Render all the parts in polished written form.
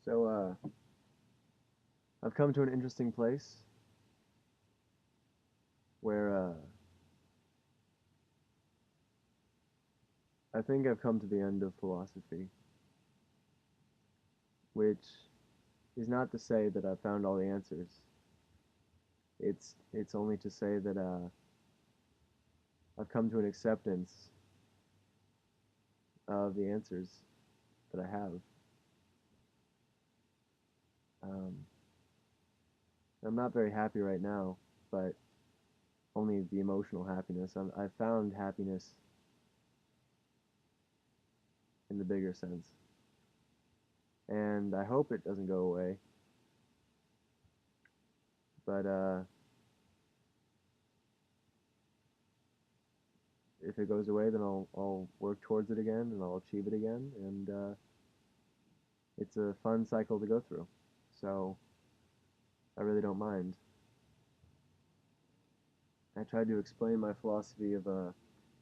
So, I've come to an interesting place where I think I've come to the end of philosophy, which is not to say that I've found all the answers. It's only to say that I've come to an acceptance of the answers that I have. Um, I'm not very happy right now, but only the emotional happiness. I've found happiness in the bigger sense, and I hope it doesn't go away. But if it goes away, then I'll work towards it again, and I'll achieve it again, and it's a fun cycle to go through. So I really don't mind. I tried to explain my philosophy of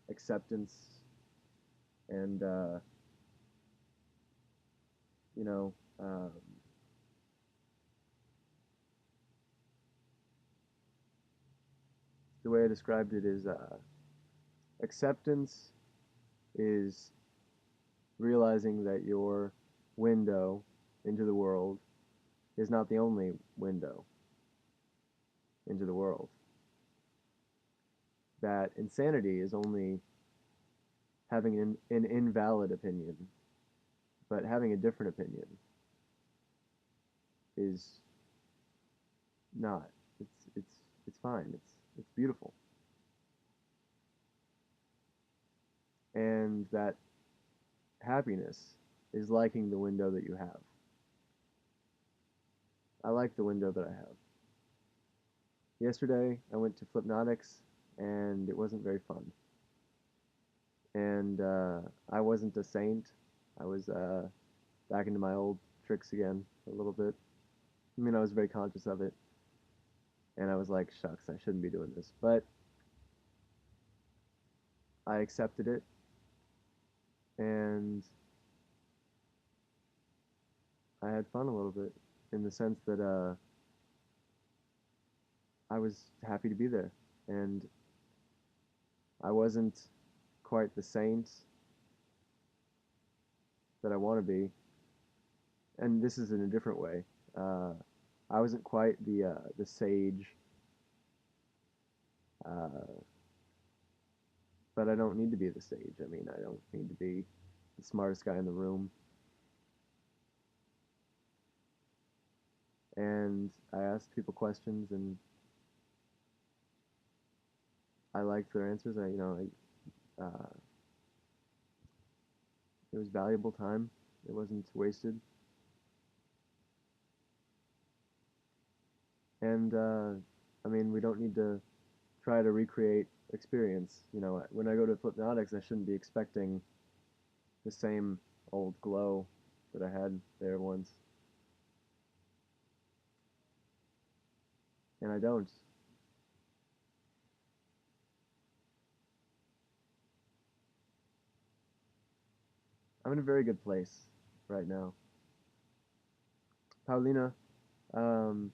acceptance and you know the way I described it is acceptance is realizing that your window into the world is not the only window into the world. That insanity is only having an invalid opinion, but having a different opinion is not. It's fine. It's beautiful. And that happiness is liking the window that you have. I like the window that I have. Yesterday, I went to Flipnotics, and it wasn't very fun. And I wasn't a saint. I was back into my old tricks again a little bit. I mean, I was very conscious of it, and I was like, shucks, I shouldn't be doing this. But I accepted it, and I had fun a little bit in the sense that I was happy to be there, and I wasn't quite the saint that I want to be, and this is in a different way. Uh, I wasn't quite the sage, uh, but I don't need to be the sage. I mean, I don't need to be the smartest guy in the room. And I asked people questions, and I liked their answers. It was valuable time. It wasn't wasted. And I mean, we don't need to try to recreate experience. When I go to Flipnotics, I shouldn't be expecting the same old glow that I had there once, and I don't. I'm in a very good place right now. Paulina um,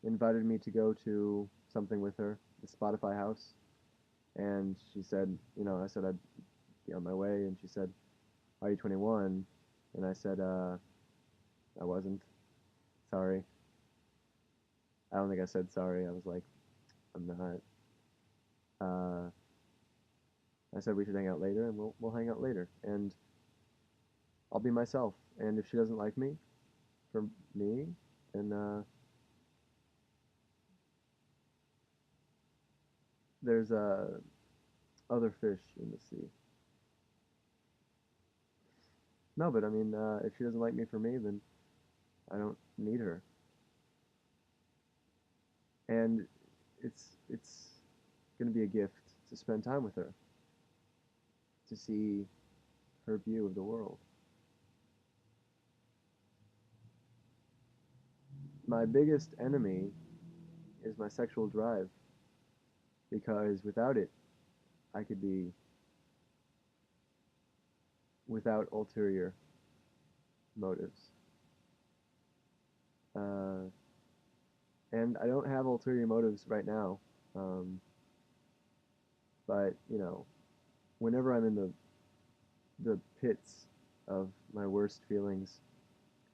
invited me to go to something with her, the Spotify house, and she said, I said I'd be on my way, and she said, "Are you 21?" And I said, "I wasn't. Sorry." I don't think I said sorry. I was like, "I'm not." Uh, I said we should hang out later, and we'll hang out later, and I'll be myself. And if she doesn't like me for me, then there's other fish in the sea. No, but I mean, if she doesn't like me for me, then I don't need her. And it's gonna be a gift to spend time with her, to see her view of the world. My biggest enemy is my sexual drive, because without it, I could be without ulterior motives. uh, and I don't have ulterior motives right now. Um, but whenever I'm in the pits of my worst feelings,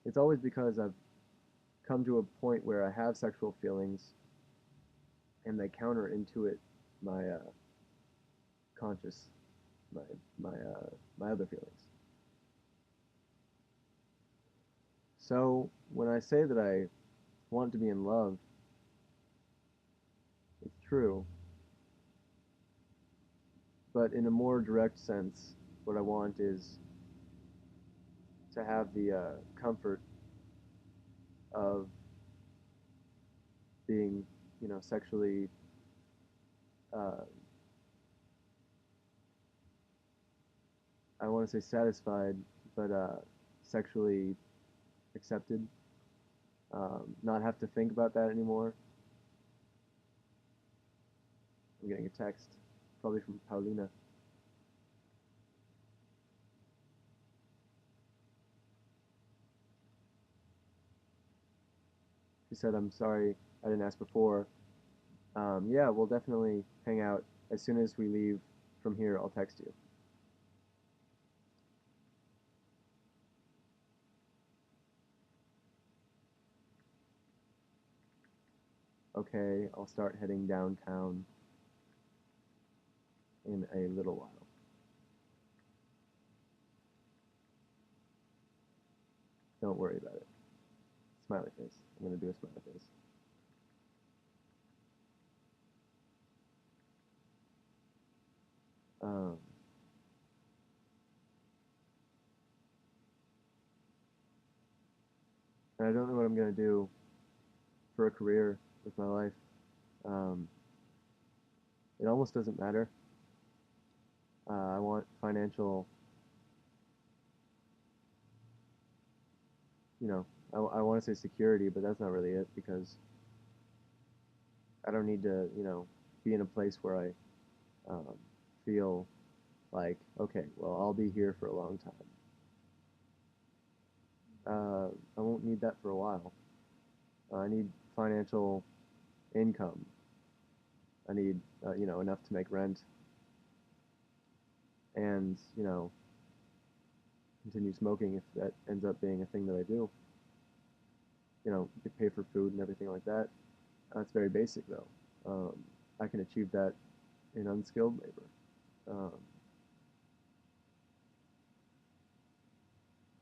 it's always because I've come to a point where I have sexual feelings, and they counterintuit my conscious, my my other feelings. So when I say that I want to be in love, it's true, but in a more direct sense, what I want is to have the comfort of being, sexually, uh, I want to say satisfied, but sexually accepted. Not have to think about that anymore. I'm getting a text, probably from Paulina. She said, "I'm sorry I didn't ask before. Yeah, we'll definitely hang out as soon as we leave from here. I'll text you." Okay, I'll start heading downtown in a little while. Don't worry about it. Smiley face. I'm gonna do a smiley face. Um, and I don't know what I'm gonna do for a career with my life. Um, it almost doesn't matter. I want financial, you know, I want to say security, but that's not really it because I don't need to, be in a place where I feel like, okay, well, I'll be here for a long time. I won't need that for a while. I need financial income. I need, enough to make rent and, continue smoking if that ends up being a thing that I do. Pay for food and everything like that. That's very basic though. I can achieve that in unskilled labor. Um,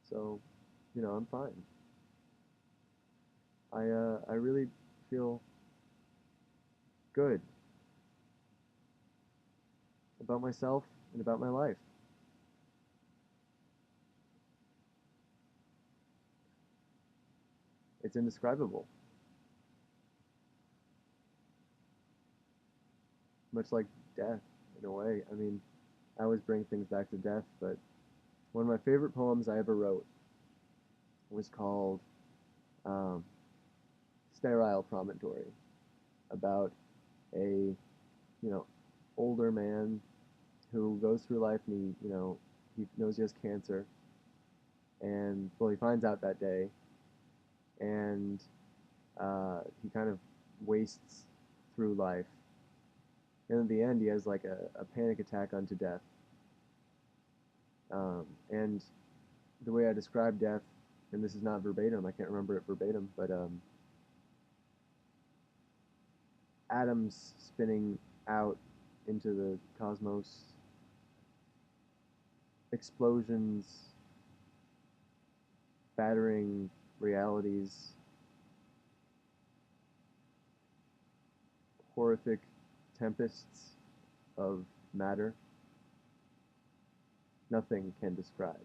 so, I'm fine. I really feel good about myself and about my life. It's indescribable, much like death in a way. I mean, I always bring things back to death, but one of my favorite poems I ever wrote was called um, "Sterile Promontory," about a older man who goes through life and he knows he has cancer, and well, he finds out that day, and he kind of wastes through life, and in the end, he has like a panic attack unto death. And the way I describe death, and this is not verbatim, I can't remember it verbatim, but atoms spinning out into the cosmos, explosions battering realities, horrific tempests of matter, nothing can describe.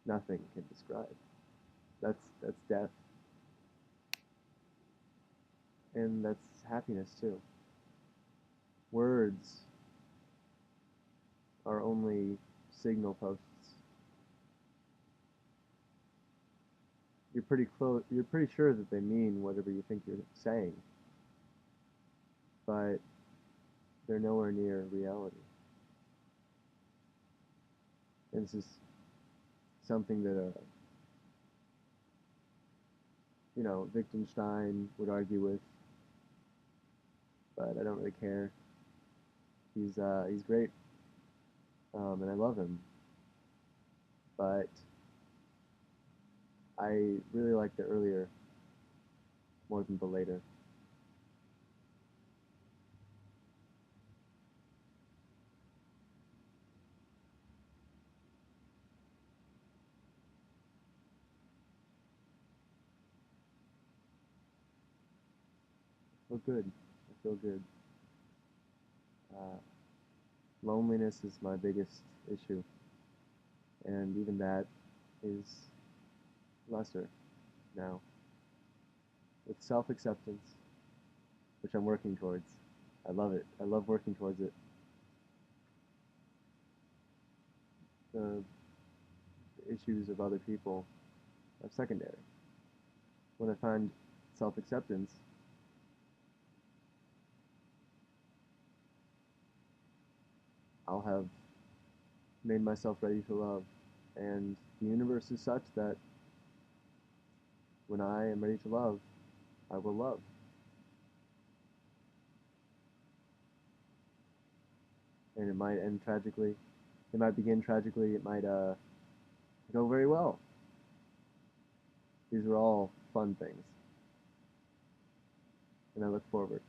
Nothing can describe. That's death, and that's happiness too. Words are only signal posts. You're pretty close. You're pretty sure that they mean whatever you think you're saying, but they're nowhere near reality. And this is something that Wittgenstein would argue with, but I don't really care. He's great, and I love him. But I really like the earlier more than the later. I feel good. I feel good. Uh, Loneliness is my biggest issue, and even that is lesser now. With self-acceptance, which I'm working towards, I love it. I love working towards it. The issues of other people are secondary. When I find self-acceptance, I'll have made myself ready to love. And the universe is such that when I am ready to love, I will love. And it might end tragically. It might begin tragically. It might go very well. These are all fun things, and I look forward.